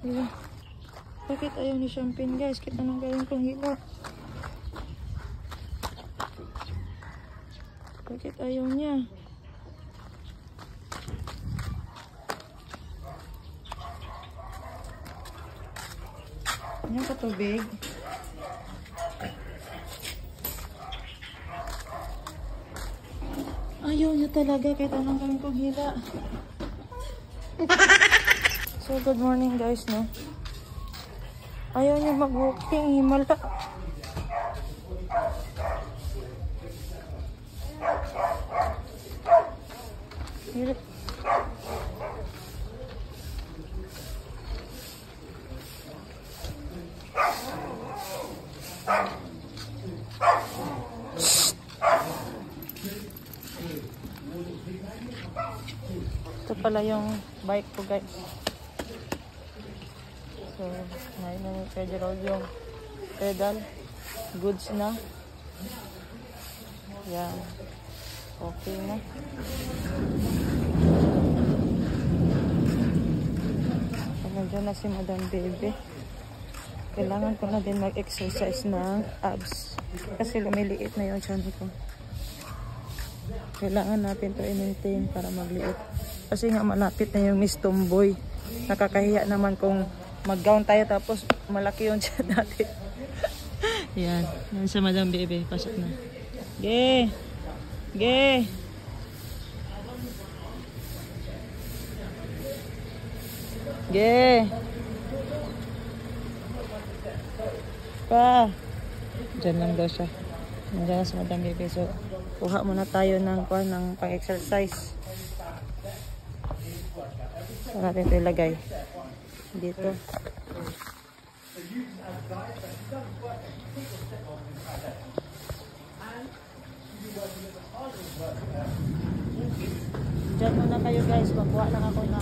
Ayan. Bakit ayaw ni Champagne guys? Kita nang galing kong hila. Bakit ayaw niya? Ayan ka tubig. Ayaw niya talaga kahit anong gawin kong hila. So good morning guys, no? Ayaw niya mag-walking, himala. Hirap. Ito pala yung bike ko guys. So, ngayon na yung Federal yung pedal. Goods na. Yan. Okay na. So, nandiyan na si Madam Baby. Kailangan ko na din mag-exercise ng abs. Kasi lumiliit na yung tiyan ko. Kailangan natin to i-maintain para magliit. Kasi nga malapit na yung Miss Tomboy. Nakakahiya naman kung mag-gown tayo tapos malaki yung tiyan natin. Yan. Yan sa Madam Baby. Pasok na. Ge! Ge! Ge! Pa! Diyan lang daw siya. Diyan sa Madam Baby. So, kuha muna tayo ng pang-exercise. Saan natin ito ilagay? Dito. Diyan muna kayo guys. Magkuha lang ako na.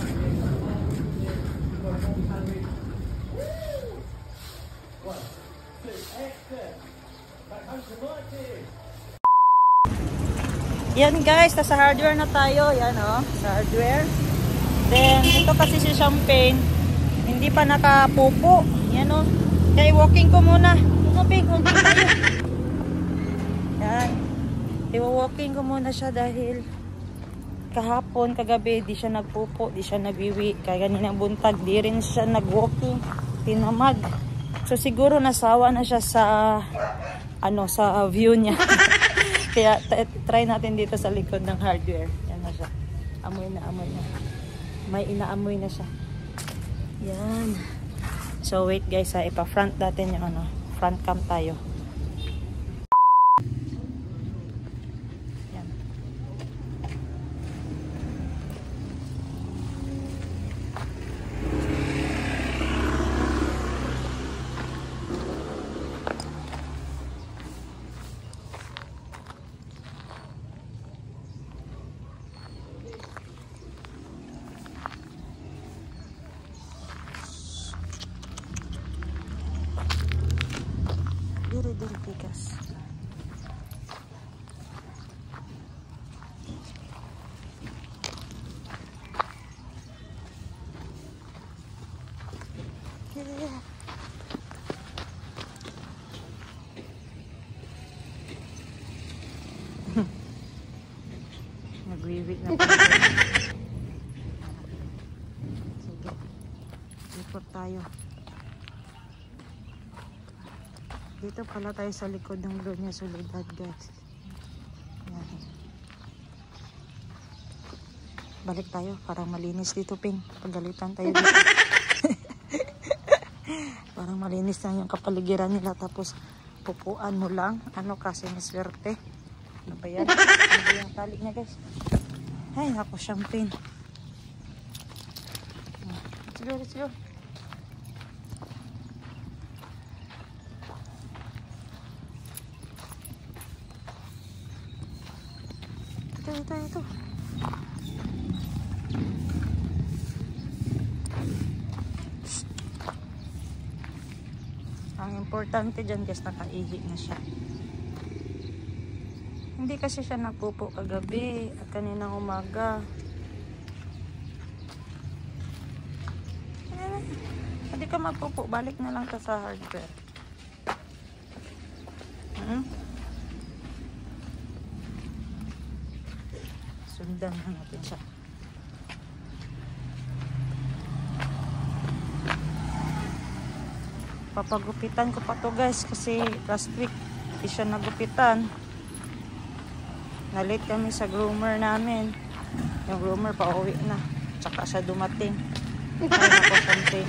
Yan guys, nasa hardware na tayo. Yan o, sa hardware. Then, ito kasi si Champagne, hindi pa nakapupo. Yan o. Kaya walking ko muna. Walking tayo. Yan. I-walking ko muna siya dahil kahapon, kagabi, di siya nagpupo, di siya nagwiwi. Kaya ganinang buntag, di rin siya nag-walking. Tinamad. So, siguro nasawa na siya sa sa view niya. Kaya try natin dito sa likod ng hardware. Yan na siya. Amoy na, amoy na. May inaamoy na siya. Yan. So wait guys ha, ipa-front natin yung front cam tayo. Yan. Diri tikas. Nagwiwig na. Sige. Ikot tayo. Dito pala tayo sa likod ng Gloria Soledad guys. Yan. Balik tayo para malinis dito Ping. Pagalitan tayo dito. Parang malinis lang yung kapaligiran nila tapos pupuan mo lang. Ano kasi maswerte. Ano ba yan? Ano ba yung tali niya guys? Ay ako Champagne. Let's go, let's go. Ito. Ang importante dyan guys, nakaihi na siya. Hindi kasi siya nagpupo kagabi at kaninang umaga. Hindi ka magpupo. Balik na lang ka sa hardware. Sundan na natin siya. Papagupitan ko pa to guys kasi last week hindi siya nagupitan. Nalit kami sa groomer namin. Yung groomer pa uwi na. Tsaka siya dumating. Ay nako something.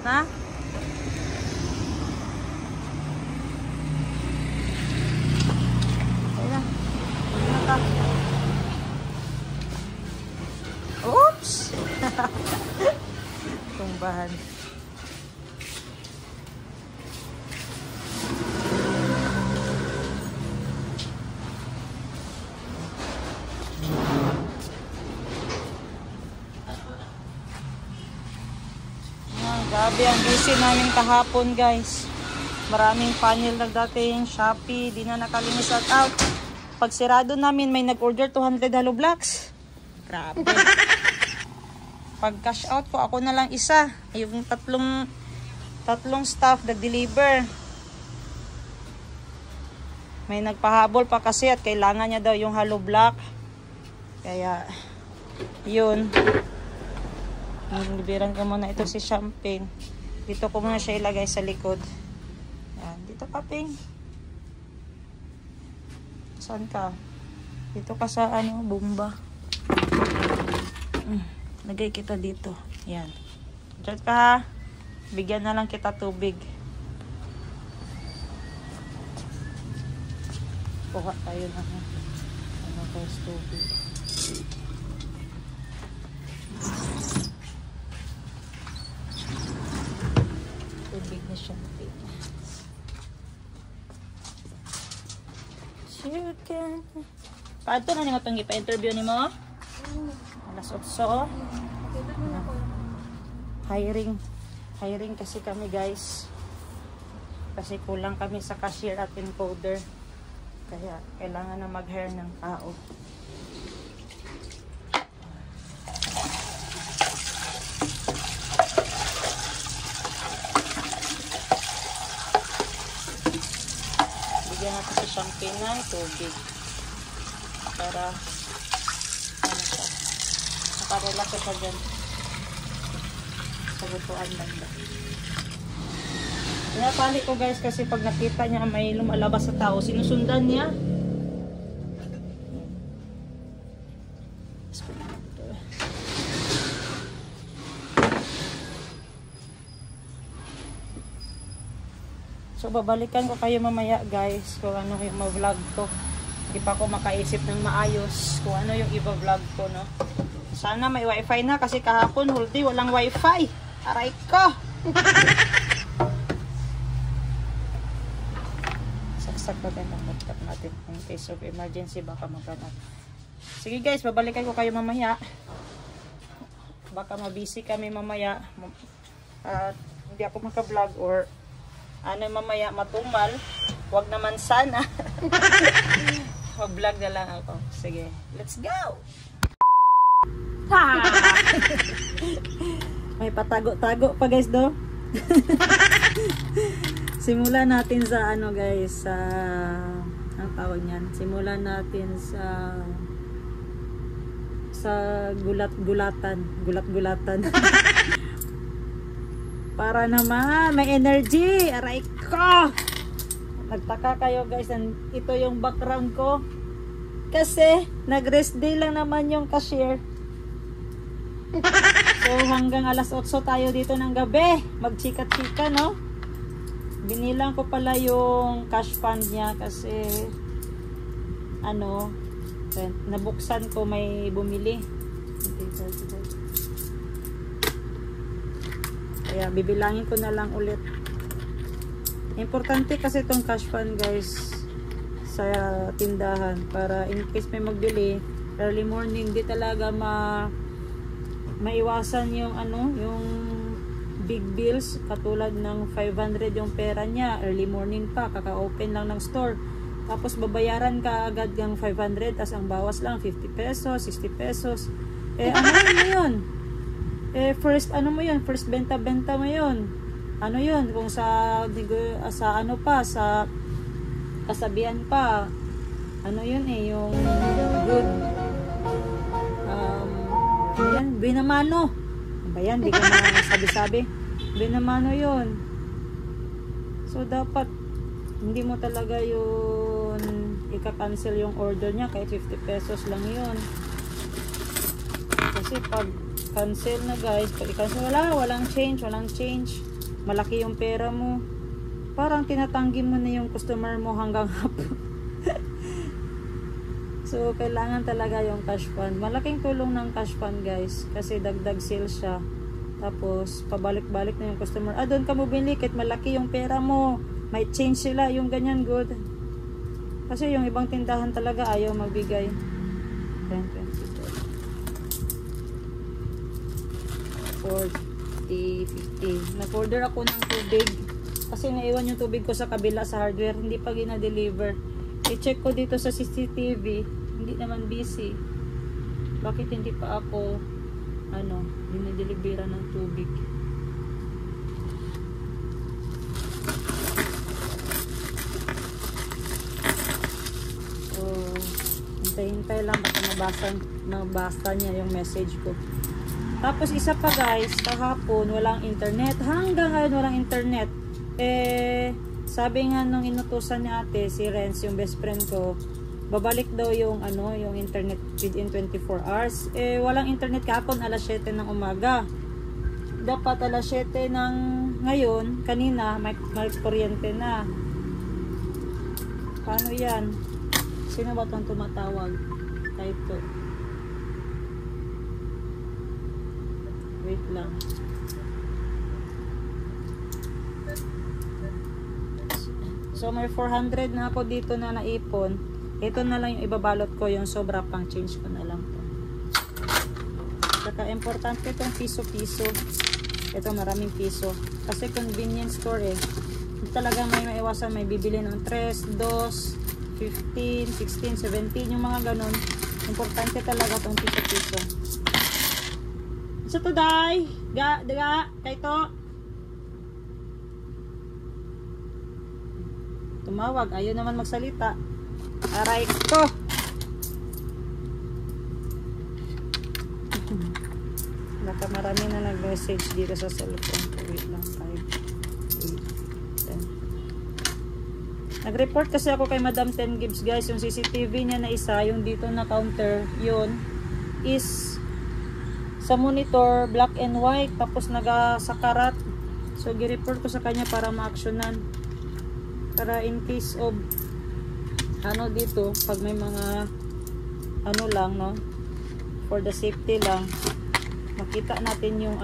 Na? Ayan. Naka. Oops! Tumbahan. Grabe ang busy namin kahapon guys. Maraming panel nagdating, Shopee, di na nakalimutan shout out. Pag sirado namin may nag-order 200 hollow blocks. Grabe. Pag cash out ko, ako na lang isa. Yung tatlong staff nag-deliver. May nagpahabol pa kasi at kailangan niya daw yung hollow block. Kaya, yun. Libiran ko muna ito si Champagne. Dito ko muna siya ilagay sa likod. Yan. Dito ka, Ping. Saan ka? Dito ka sa ano, bomba. Lagay kita dito. Yan. Diyan ka ha. Bigyan na lang kita tubig. Kuha tayo na ha. Ano guys, tubig. Tubig na Champagne. Chicken. Paano na mo itong ipa-interview ni mo? Alas 8. Hiring kasi kami guys. Kasi kulang kami sa cashier at encoder. Kaya kailangan na mag-hire ng tao. Bigyan natin si Champagne ng tubig. Para ano siya. Nakarelax siya dyan. Sagutuan lang ba. Pinapali ko guys kasi pag nakita niya may lumalabas sa tao, sinusundan niya. So babalikan ko kayo mamaya guys kung ano yung ma-vlog ko. Hindi pa ako makaisip ng maayos kung ano yung iba-vlog ko, no. Sana may wifi na kasi kahapon whole day walang wifi. Aray ko! Saksak na din ang laptop natin in case of emergency baka magkanap. Sige guys, babalikan ko kayo mamaya. Baka mabisi kami mamaya at hindi ako maka-vlog or ano mamaya matumal. Wag naman sana. Mag-vlog na lang ako. Sige, let's go! May patago-tago pa guys do. Simulan natin sa ano guys, sa ang tawag niyan. Simulan natin sa gulat-gulatan. Para naman may energy. Aray ko. Nagtaka kayo guys, ito yung background ko. Kasi nag-rest day lang naman yung cashier. So hanggang alas 8 tayo dito ng gabi. Magchika-chika, no? Binilang ko pala yung cash fund niya kasi ano, nabuksan ko may bumili. Kaya bibilangin ko na lang ulit. Importante kasi itong cash fund guys. sa tindahan para in case may magbili early morning, di talaga maiwasan yung ano, yung big bills katulad ng 500 yung pera niya, early morning pa, kaka-open lang ng store, tapos babayaran ka agad ng 500, tas ang bawas lang 50 pesos, 60 pesos. Ano yun? First ano mo yun, first benta mo yun, ano yun, kung sa ano pa, sa kasabihan pa, ano yun yung good yan, binamano ba yan, di ka na sabi-sabi, binamano yun. So dapat hindi mo talaga yun ika-cancel yung order niya kahit 50 pesos lang yun, kasi pag cancel na guys, pag i-cancel, walang change, malaki yung pera mo, parang tinatanggi mo na yung customer mo hanggang hapon. So kailangan talaga yung cash fund, malaking tulong ng cash fund guys, kasi dagdag sales siya, tapos pabalik-balik na yung customer, doon ka mo bili kahit malaki yung pera mo, may change sila, yung ganyan good. Kasi yung ibang tindahan talaga ayaw magbigay. 10, 20, 40, 50. Nag-order ako ng tubig kasi naiwan yung tubig ko sa kabila sa hardware, hindi pa gina-deliver. I-check ko dito sa CCTV, hindi naman busy. Bakit hindi pa ako dinideliveran ng tubig? So hintay-hintay lang baka mabasa niya yung message ko. Tapos isa pa guys, kahapon walang internet, hanggang ngayon walang internet. Sabi nga nung inutusan ni ate, si Renz, yung best friend ko, babalik daw yung yung internet within 24 hours. Walang internet kahapon alas 7 ng umaga. Dapat alas 7 ng ngayon, kanina may kuryente na. Paano yan? Sino ba itong tumatawag? Type to. Wait lang. So may 400 na ako dito na naipon. Ito na lang yung ibabalot ko, yung sobra pang change ko na lang to. Saka importante itong piso-piso. Ito maraming piso. Kasi convenience store hindi talaga may maiwasan, may bibili ng 3, 2, 15, 16, 17, yung mga ganun. Importante talaga itong piso-piso. Sa to day, daga, kay to. Tumawag, ayaw naman magsalita. Aray ko. Baka marami na nag-message dito sa cellphone ko. Wait lang, 5, 8, 10. Nag-report kasi ako kay Madam 10 Gibbs guys. Yung CCTV niya na isa, yung dito na counter, yun is sa monitor, black and white, tapos nagasakarat. So, gi-report ko sa kanya para ma-actionan. Para in case of dito, pag may mga lang, no, for the safety lang, makita natin yung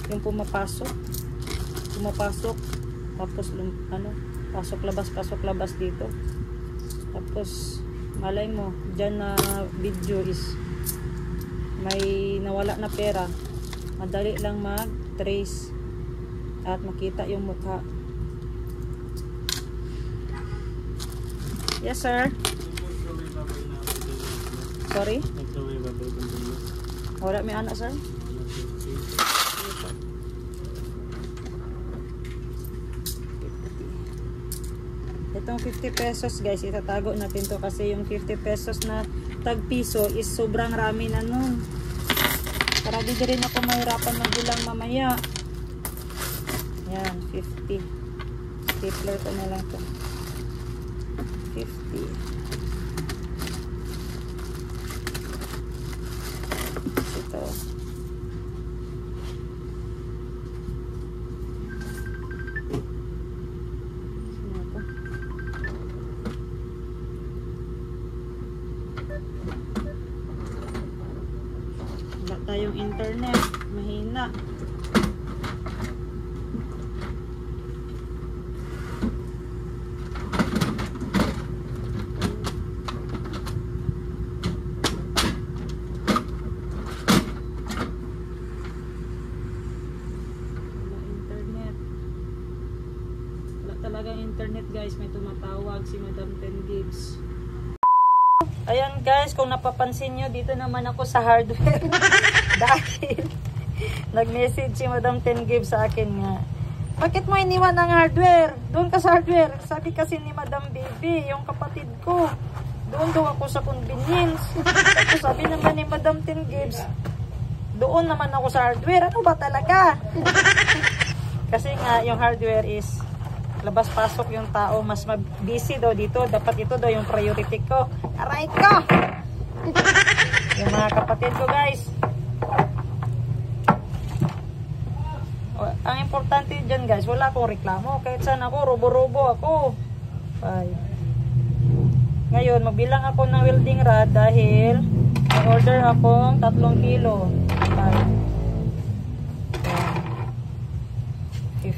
yung pumapasok, tapos pasok labas dito, tapos malay mo dyan na video is may nawala na pera, madali lang mag-trace at makita yung mukha. Yes, sir. Sorry? Wala may anak, sir? Itong 50 pesos, guys, itatago natin to kasi yung 50 pesos na tag-piso is sobrang rami na nun. Para di rin ako mahirapan magbilang mamaya. Yan, 50. Stapler ko na lang to. 50. Ito. Wala tayong internet, mahina. talagang internet guys, may tumatawag si Madam 10 gigs. Ayan guys, kung napapansin nyo, dito naman ako sa hardware. Dahil nag-message si Madam 10 gigs sa akin nga, bakit mo iniwan ang hardware? Doon ka sa hardware. Sabi kasi ni Madam Baby, yung kapatid ko, doon daw ako sa convenience. Tapos sabi naman ni Madam 10 gigs, doon naman ako sa hardware. Ano ba talaga? Kasi nga, yung hardware is labas-pasok yung tao. Mas busy daw dito. Dapat ito daw yung priority ko. Aray ko! Yung mga kapatid ko, guys. Ang importante dyan, guys, wala akong reklamo. Kahit saan ako, robo-robo ako. Bye. Ngayon, magbilang ako ng welding rod dahil order akong 3 kilo. 15,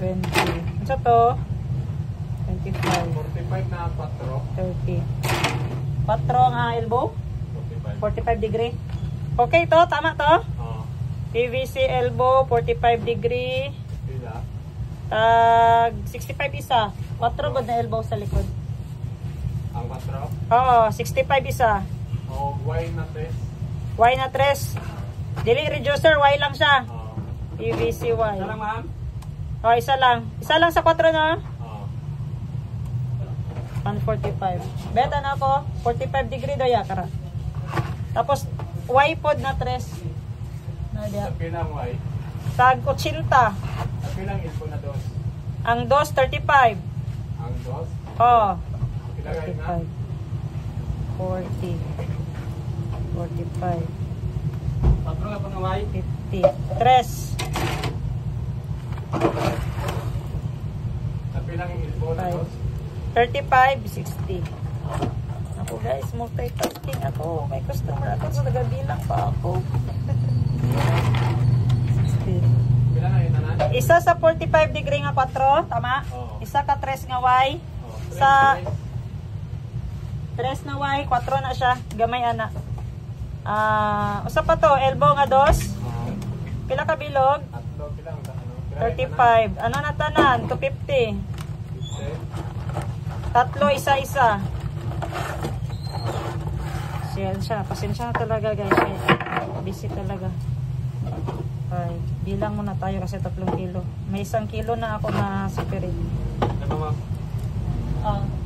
20. Ano sa to? 25. 45 na 4. 30. 4 nga elbow? 45 degree. Okay to? Tama to? PVC elbow, 45 degree. Tag 65 isa. 4 good na elbow sa likod. Ang 4? Oo, 65 isa. O, Y na 3. Y na 3. Dili reducer, Y lang siya. PVC Y. Isa lang, ma'am? Oo, isa lang. Isa lang sa 4 no? 145. Beta na ako. 45 degree do yakara. Tapos, Y pod na 3. Sa pilang Y? Tag 80. Sa pilang ilpo na 2? Ang 2, 35. Ang 2? Oo. Ilagay na? 40. 45. 4 nga po ng Y? 50. 3. Sa pilang ilpo na 2? 35, 60. Ako guys, multitasking ako. May customer ako, so nagabilang pa ako. 60. Pilang na yun, nanan? Isa sa 45 degree nga 4, tama? Oo. Isa ka 3 nga Y. Sa 3 na Y, 4 na siya. Gamay ana. Usa pa to, elbow nga 2. Pila ka bilog? 35. Ano na tanan? 250. 3 isa-isa. Pasensya na talaga guys. Busy talaga. Ay, bilang muna tayo kasi 3 kilo. May 1 kilo na ako na separate. Ano ma'am?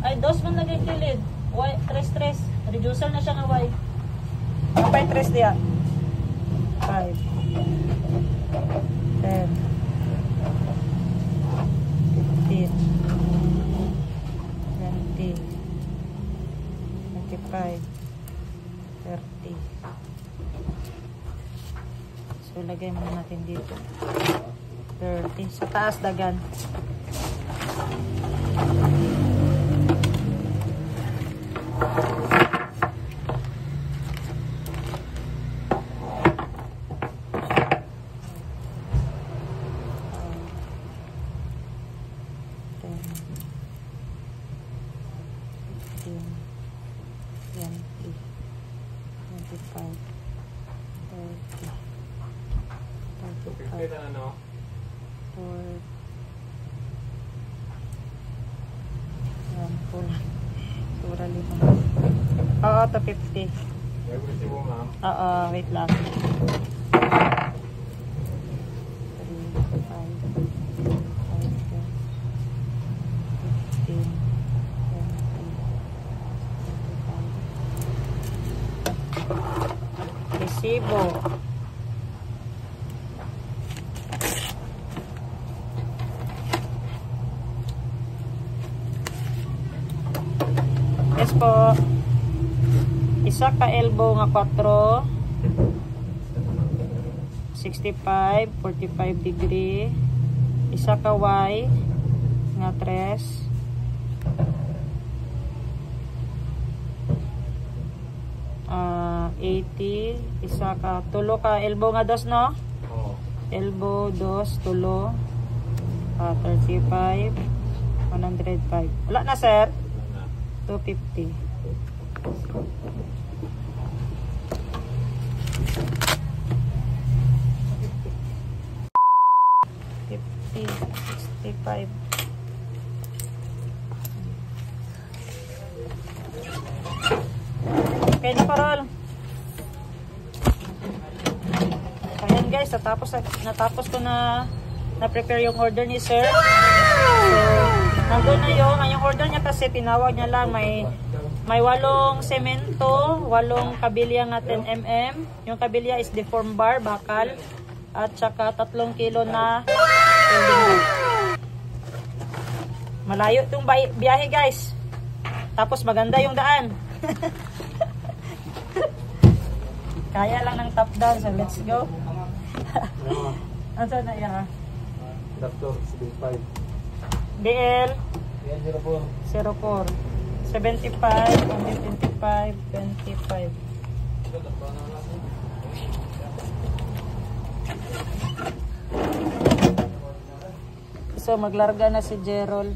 Ay, 2 man lagay kilid. Y, 3. Reducer na siya nga Y. Kapay 3 diya. 5. 10. 15. 20. 25. 30. So, lagay muna natin dito. 30. Sa taas, dagan. Oo, to 50. Oo, wait lang. 3, 5, 10, 15, 20, 25. Resibo. Yes po. Isa ka elbow nga 4. 65, 45 degree. Isa ka Y nga 3. 80. Isa ka tulo ka elbow nga 2 no? Elbow 2 tulo. 35, 105. Wala na sir. 250. 50. 65. Okay na, Parol. Ayan guys, natapos ko na prepare yung order ni sir. So, nandun na yung order niya kasi tinawag niya lang may 8 semento, 8 kabilya nga 10 mm. Yung kabilya is deform bar, bakal, at saka 3 kilo na welding rod. Malayo itong biyahe guys. Tapos maganda yung daan. Kaya lang ng top down, so let's go. Ano na yan? Doctor, 75. BL 04. 75, 125, 25. So maglarga na si Gerald.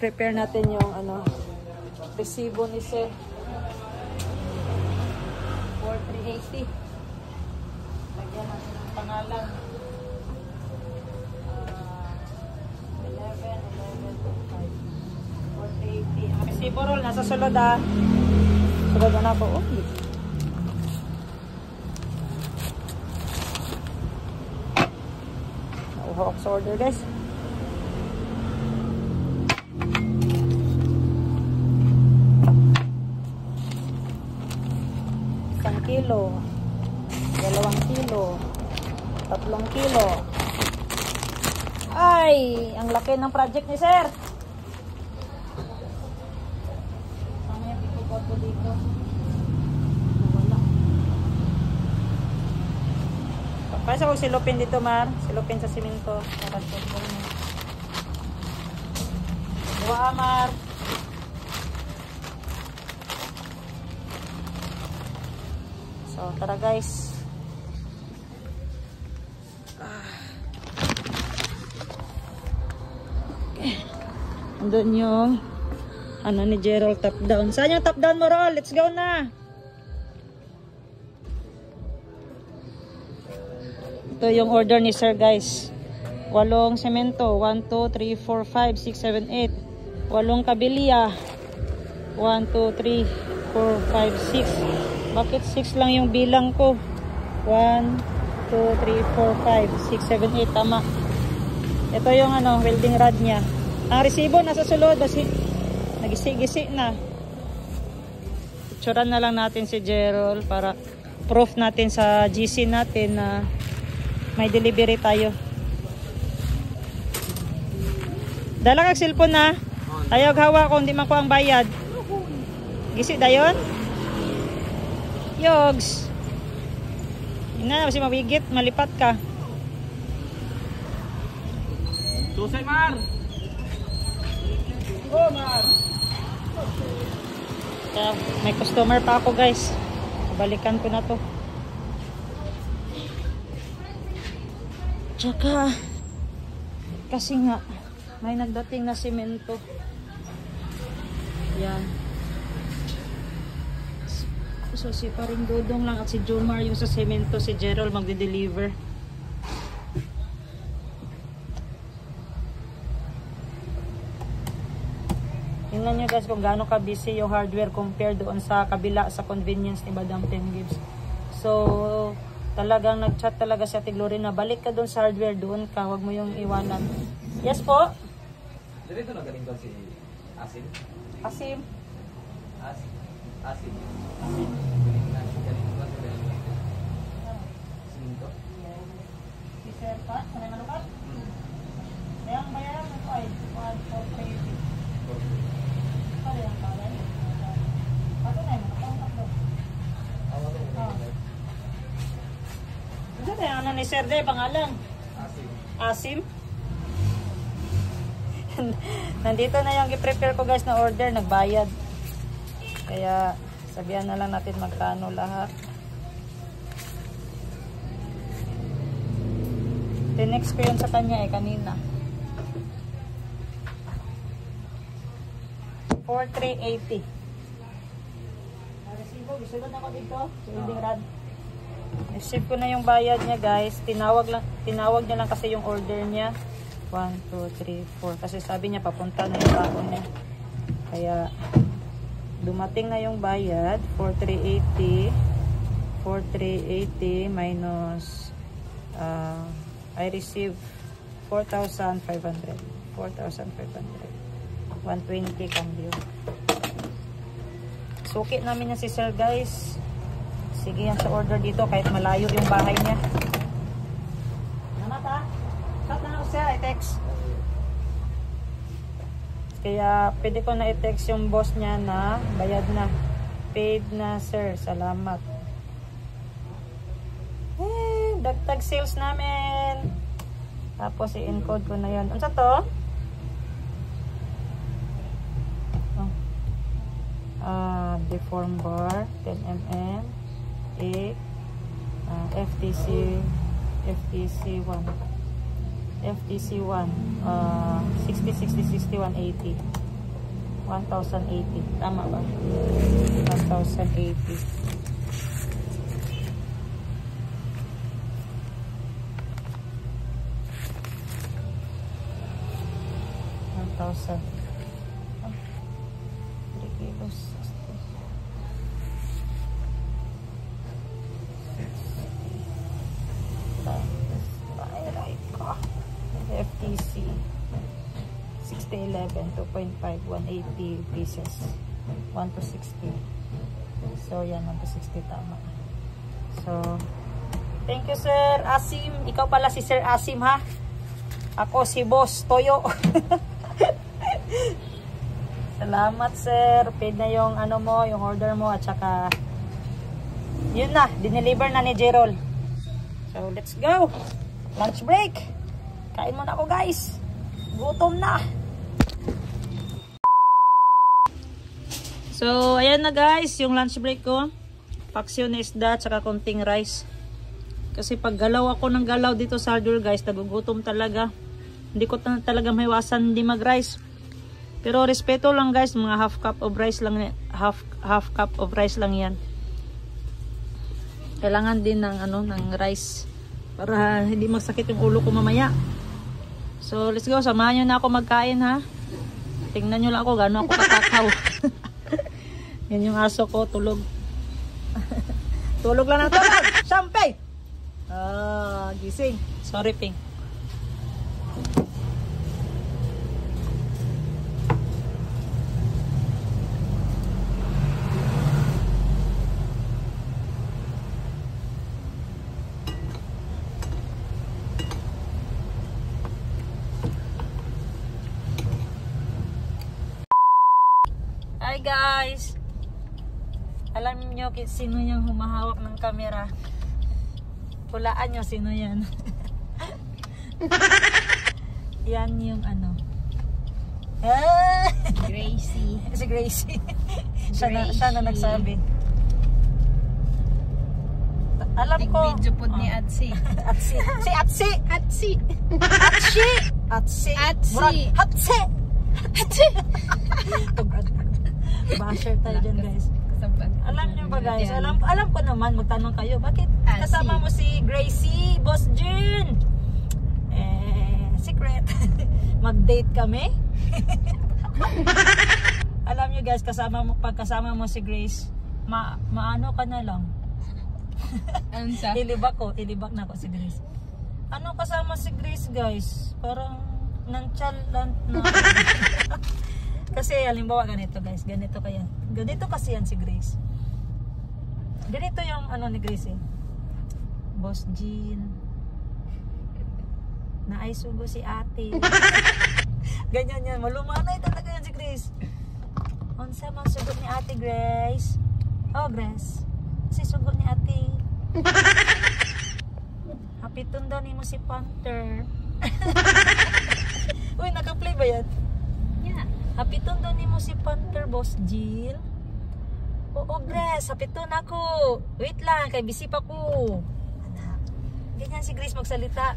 Prepare natin yung resibo ni sir. 4380. Lagyan natin ang pangalan. 480. Resibo roll, nasa sulod Sulod na ako. Nauhawak sa order guys. Kilo, 2 kilo, 3 kilo. Ay, ang laki ng project ni sir. Mamaya pipupot ko dito. Wala. Pasa ko silupin dito, Mar. Silupin sa simento. Buha, Mar. So, tara guys. Okay. Andun yung ni Gerald top down. Saan yung top down mo, Rol? Let's go na. Ito yung order ni sir guys. 8 semento. 1, 2, 3, 4, 5, 6, 7, 8. 8 kabilya. 1, 2, 3, 4, 5, 6. Bakit 6 lang yung bilang ko? 1, 2, 3, 4, 5, 6, 7, 8. Tama. Ito yung welding rod niya. Ang resibo nasa sulod. Nagisi-gisi na. Picturean na lang natin si Gerald para proof natin sa GC natin na may delivery tayo. Dala kag cellphone na. Ayaw hawa kung di man ko ang bayad. Gisi dayon? Yogs. Ina, kasi mabigit, malipat ka. Susay, Mar! Oh, Mar! Kaya, may customer pa ako, guys. Balikan ko na to. Tsaka, kasi nga, may nagdating na simento. Yan. So si paring Dodong lang at si Jomar yung sa semento, si Gerald magde-deliver. Tingnan nyo guys kung gaano ka busy yung hardware compared doon sa kabila sa convenience ni Madam Ten Gibbs. So talagang nag-chat talaga si Ate Glory na balik ka doon sa hardware, doon ka, wag mo yung iwanan. Yes po? Dito na galing ba si Asim? Asim? Asim. Si Sir Pat? Sanay manukat? Kaya ang bayaran nito ay 1,480. Kaya ang bayaran? Pato na yung manukat doon. Ito na yung ni Sir Day, pangalan? Asim? Nandito na yung i-prepare ko guys na order, nagbayad. Kaya sabihan na lang natin magkano lahat. Tinext ko yun sa kanya kanina. 4,380. Resibo, gisulod ako dito. Welding rod. Receive ko na yung bayad niya, guys. Tinawag niya lang kasi yung order niya. 1, 2, 3, 4. Kasi sabi niya papunta na yung tao niya. Kaya dumating na yung bayad. 4,380. 4,380 minus I received 4,500. 4,500. 120 cambio. Suki namin yan si sir, guys. Sige yan sa order dito kahit malayo yung bahay niya. Namat ha? Cut na ako sir, i-text. Kaya pwede ko na i-text yung boss niya na bayad na. Paid na sir, salamat. Dagdag sales namin. Tapos i-encode ko na yan. Ano sa to? Deform bar 10mm FTC 1 60 60 60 180 1080 tama ba? 1080 1,000 3 kilos FTC 6011 2.5 180 pieces 1 to 60. So yan, 1 to 60 tama. So thank you sir Asim. Ikaw pala si Sir Asim ha. Ako si Boss Toyo. Salamat sir. Paid na yung ano mo, yung order mo at saka yun na, dineliver na ni Gerald. So let's go. Lunch break. Kain muna ako guys. Gutom na. So ayan na guys, yung lunch break ko. Paksyo na isda at saka konting rice. Kasi pag galaw ako ng galaw dito sa hardware guys, nagugutom talaga. Hindi ko talaga maiwasan hindi mag-rice. Pero respeto lang guys, mga half cup of rice lang, half cup of rice lang 'yan. Kailangan din ng ano, ng rice para hindi magsakit yung ulo ko mamaya. So let's go, samahan nyo na ako magkain ha. Tingnan nyo lang ako gano'n ako kakakaw. Yan yung aso ko, tulog. Tulog lang ng tulog. Sampay! Gising. Sorry Ping. Hi guys! Alam niyo sino yung humahawak ng camera? Hulaan nyo sino yan. Yan yung ano. Gracie. Si Gracie. Siya na nagsabi. Alam ko. Video po ni Atsi. Atsi. Si Atsi. Atsi. Atsi. Atsi. Atsi. Atsi. Atsi. Basher tayo dyan guys. Alam nyo ba guys, alam ko naman, magtanong kayo, bakit kasama mo si Gracie, Boss Jun? Secret. Mag-date kami. Alam nyo guys, pag kasama mo si Grace, maano ka na lang. Ano sa? Ilibak na ako si Grace. Ano kasama si Grace guys? Parang nonchalant na. Kasi halimbawa ganito guys, ganito kasi yan si Grace. Ganito yung ano ni Grace eh. Boss Jean. Naaysugo si ate. Ganyan yan, malumanay talaga yan si Grace. Unsa man sugot ni ate Grace? Oh Grace, si sugot ni ate. Hapiton daw ni mo si Panther. Uy, naka-play ba yan? Yeah. Hapiton daw ni mo si Panther, Boss Jill. Oo, Grace, hapiton ako. Wait lang, kay busy pa ko. Ganyan si Grace magsalita.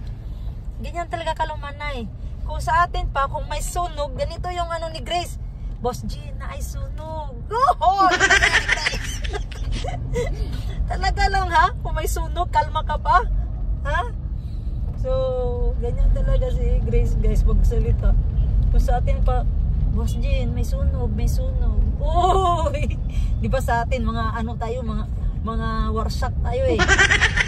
Ganyan talaga kalumanay. Kung sa atin pa, kung may sunog, ganito yung ano ni Grace. Boss Jill, na ay sunog. Oh! Talaga lang ha, kung may sunog, kalma ka pa. Ha? So, ganyan talaga si Grace guys, magsalita. Kung sa atin pa, Boss Jean, may sunog, may sunog. Uy! Di ba sa atin, mga ano tayo, mga warshak tayo eh.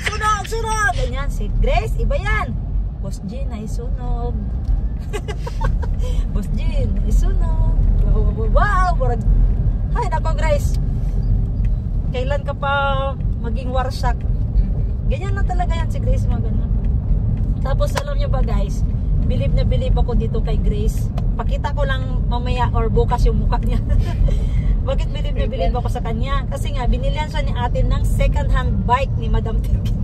Sunog, sunog! Ganyan, si Grace, iba yan. Boss Jean, ay sunog. Boss Jean, ay sunog. Wow! Hay, nako Grace. Kailan ka pa maging warshak? Ganyan na talaga yan si Grace, mga ganun. Tapos alam nyo ba guys, believe na believe ako dito kay Grace. Pakita ko lang mamaya or bukas yung mukha niya. Bakit believe na believe ako sa kanya? Kasi nga, binilihan siya ni ate ng second hand bike ni Madam Ten Gibbs.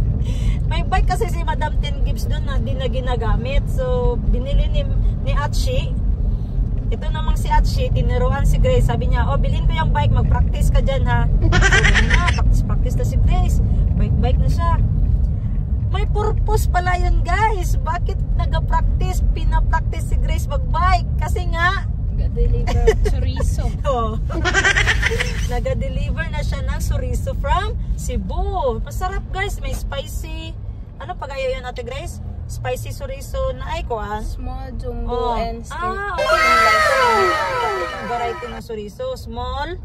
May bike kasi si Madam Ten Gibbs doon na di na ginagamit. So, binili ni Atshi. Ito namang si Atshi, tiniruan si Grace. Sabi niya, oh, bilhin ko yung bike, mag-practice ka dyan ha. So, practice na si Grace. Bike na siya. May purpose pala yun guys. Bakit nag-practice, pinapractice si Grace mag-bike? Kasi nga Nag-deliver chorizo. oh, nag-deliver na siya ng chorizo from Cebu. Masarap guys, may spicy. Ano pag-ayaw yun Ate Grace? Spicy chorizo na ay kuan? Small, jumbo, and skin. Variety ng chorizo. Small,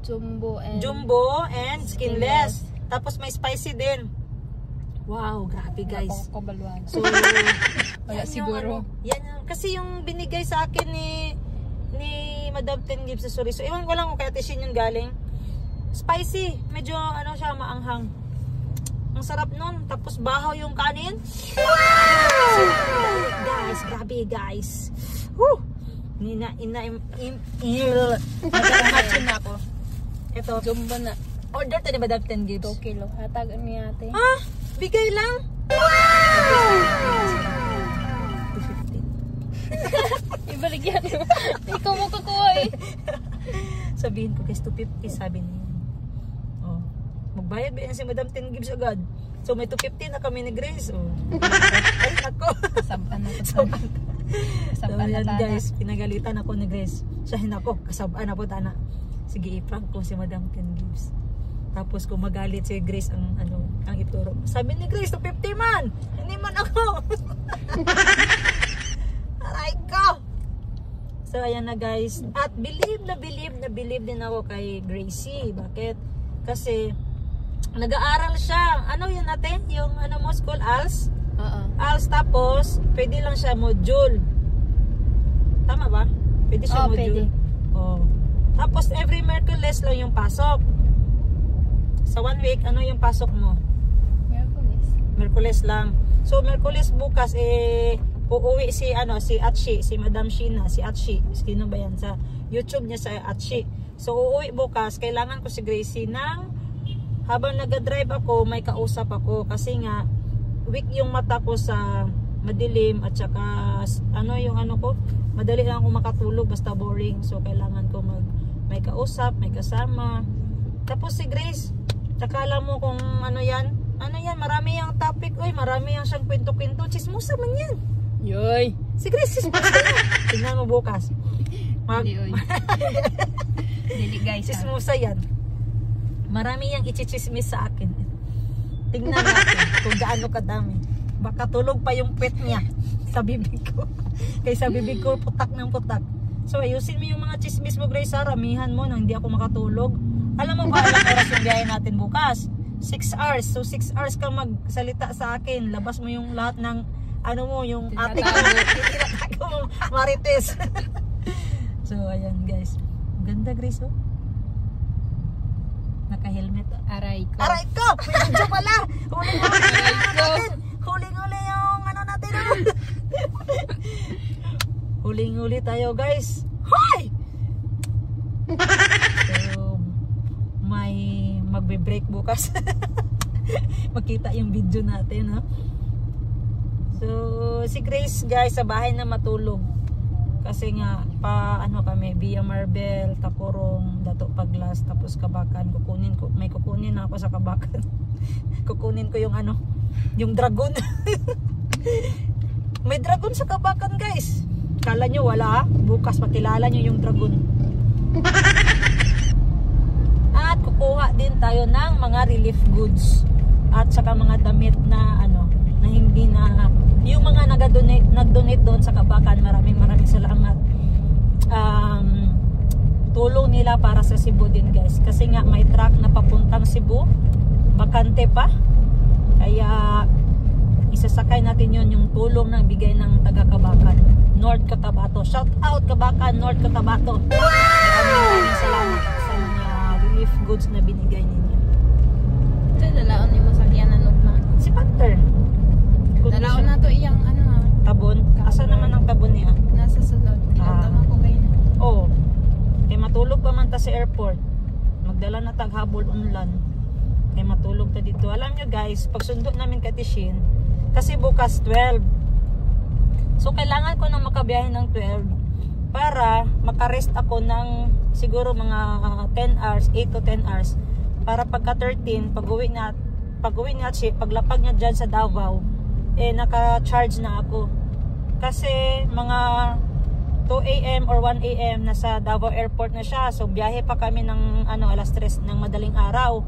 jumbo, and skinless. Tapos may spicy din. Wow, grabe guys. So, wala siguro. Yan yung, kasi yung binigay sa akin ni Madam Ten Gibbs sa chorizo. Ewan ko lang kung kaya Tishin yung galing. Spicy. Medyo ano siya, maanghang. Ang sarap nun. Tapos bahaw yung kanin. So, guys, grabe guys. Woo! Nagkakamatsin na ako. Ito. Jumbo na. Order to ni Madam Ten Gibbs. 2 kilo. Hatag ni ate. Ah! Bigay lang. Ibalik yan. Ikaw mo kukuha eh. Sabihin ko guys, 250 sabi niya. Oh. Magbayad ba yan si Madam Ten Gibbs agad? So may 250 na kami ni Grace. Oh. Ay nako. Kasaban na So, Kasaban na tana. guys, pinagalitan ako ni Grace. Sahin ako, kasabaan na po tana. Sige, i-prank ko si Madam Ten Gibbs. Tapos kung magalit si Grace ang ituro. Sabi ni Grace, 250 man. Hindi man ako. Aray ko. So ayan na guys. At believe din ako kay Gracie. Bakit? Kasi nag-aaral siya. Ano yun natin? Yung ano mo, school ALS? ALS tapos, pwede lang siya module. Tama ba? Pwede siya module. Pwede. Oh. Tapos every Merkules lang yung pasok. Sa 1 week, ano yung pasok mo? Merkules lang. So Merkules bukas uuwi si Atshi, si Madam Sheena, si Atshi. Sino ba yan? Sa YouTube niya sa Atshi. So uuwi bukas, kailangan ko si Gracie ng habang nag-drive ako, may kausap ako kasi nga weak yung mata ko sa madilim at saka madali lang ako makatulog basta boring. So kailangan ko may kausap, may kasama. Tapos si Grace, tsaka alam mo kung ano yan, marami yung topic, marami yung siyang kwento-kwento, chismosa man yan. Yoy! Si Grace, chismosa yan. Tingnan mo bukas. Dili guys. Chismosa yan. Marami yung ichichismis sa akin. Tingnan natin kung gaano kadami. Baka tulog pa yung pet niya sa bibig ko. Kaysa bibig ko, putak ng putak. So ayusin mo yung mga chismis mo Grace, ramihan mo nang hindi ako makatulog. Alam mo ba ilang oras yung biyahe natin bukas? 6 hours. So 6 hours ka magsalita sa akin. Labas mo yung lahat ng yung ate ko. Tinatago mo, Marites. So ayan guys. Ganda Grace oh. Naka-helmet. Aray ko. Aray ko! May video pala! Huling-huli yung natin. Huling-huli tayo guys. Hoy! So, may magbe-break bukas. Makita yung video natin, ha? So, si Grace guys sa bahay na matulog. Kasi nga kami Via Marbel, Tacorong, Dato Paglas, tapos Kabakan. May kukunin na ako sa Kabakan. Kukunin ko yung yung dragon. May dragon sa Kabakan guys. Kala nyo wala, bukas makilala nyo yung dragon. At kukuha din tayo ng mga relief goods at saka mga damit na na hindi na yung mga nag-donate doon sa Kabakan. Maraming salamat. Tulong nila para sa Cebu din, guys, kasi nga may truck na papuntang Cebu, bakante pa, kaya isasakay natin yon, yung tulong na bigay ng taga Kabakan, North Cotabato. Shout out Kabakan, North Cotabato. Maraming salamat sa mga relief goods na binigay ninyo. Ito, dalaon ni mo sa kiyanan na. Si Panther. Dalaon na to iyang tabon. Asa naman ang tabon niya? nasa sulod. Tama ko kayo na. Oo. Kaya matulog pa man ta sa airport. Magdala na taghabol unlan. Kaya matulog ta dito. Alam nyo guys, pag sundo namin kay Tishin, kasi bukas 12. So kailangan ko na makabiyahe ng 12 para makarest ako ng siguro mga 10 hours, 8 to 10 hours. Para pagka 13, pag-uwi niya, paglapag niya dyan sa Davao, naka-charge na ako. Kasi mga 2 AM or 1 AM nasa Davao Airport na siya. So biyahe pa kami ng alas 3 ng madaling araw.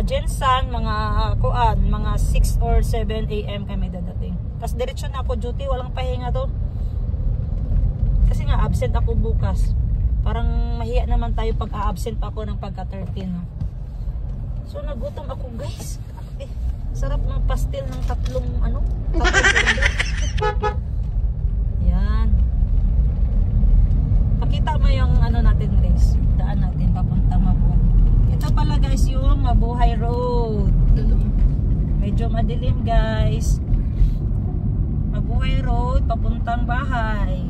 Jensan, mga 6 or 7 AM kami dadating. Tapos diretso na ako duty, walang pahinga to. Kasi nga absent ako bukas. Parang mahiya naman tayo pag a-absent ako ng pagka 13. So nagutom ako guys. Sarap ng pastel ng tatlong yan. Pakita mo yung natin guys, daan natin papunta Mabuhay. Ito pala guys yung Mabuhay Road. Medyo madilim guys. Mabuhay Road papuntang bahay.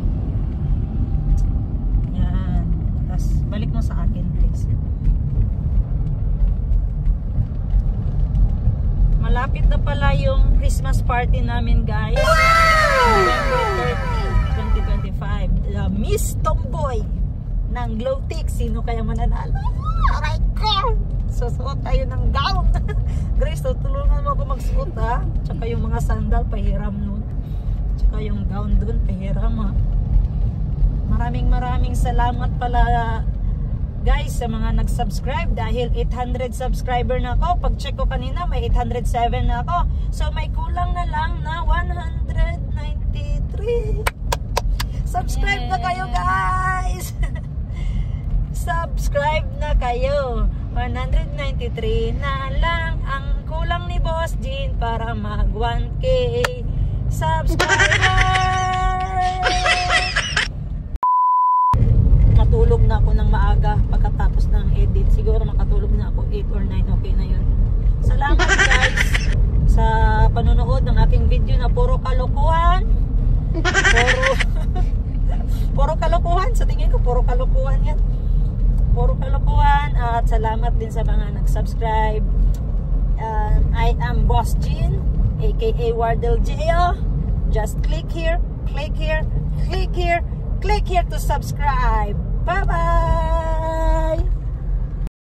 Yan. Tapos balik mo sa akin guys. Malapit na pala yung Christmas party namin guys. November 30, 2025. The Miss Tomboy ng Glowtick. Sino kaya mananalo? Aray ko! Susuot tayo ng gown. Grace, tulungan mo ako magsuot ha. Tsaka yung mga sandal, pahiram nun. Tsaka yung gown dun, pahiram ha. Maraming salamat pala guys sa mga nag-subscribe dahil 800 subscriber na ako. Pag-check ko kanina may 807 na ako. So may kulang na lang na 193. Subscribe na kayo guys. Subscribe na kayo. 193 na lang ang kulang ni Boss Jean para mag 1K subscriber. Matulog na ako ng maaga pagkatapos ng edit. Siguro makatulog na ako 8 or 9. Okay na yun. Salamat guys sa panonood ng aking video na puro kalokohan. Puro kalokohan. Sa tingin ko puro kalokohan yan. Puro kalokohan. At salamat din sa mga nag-subscribe. I am Boss Jean, aka Wardell J.O. Just click here, click here, click here, click here to subscribe. Bye-bye!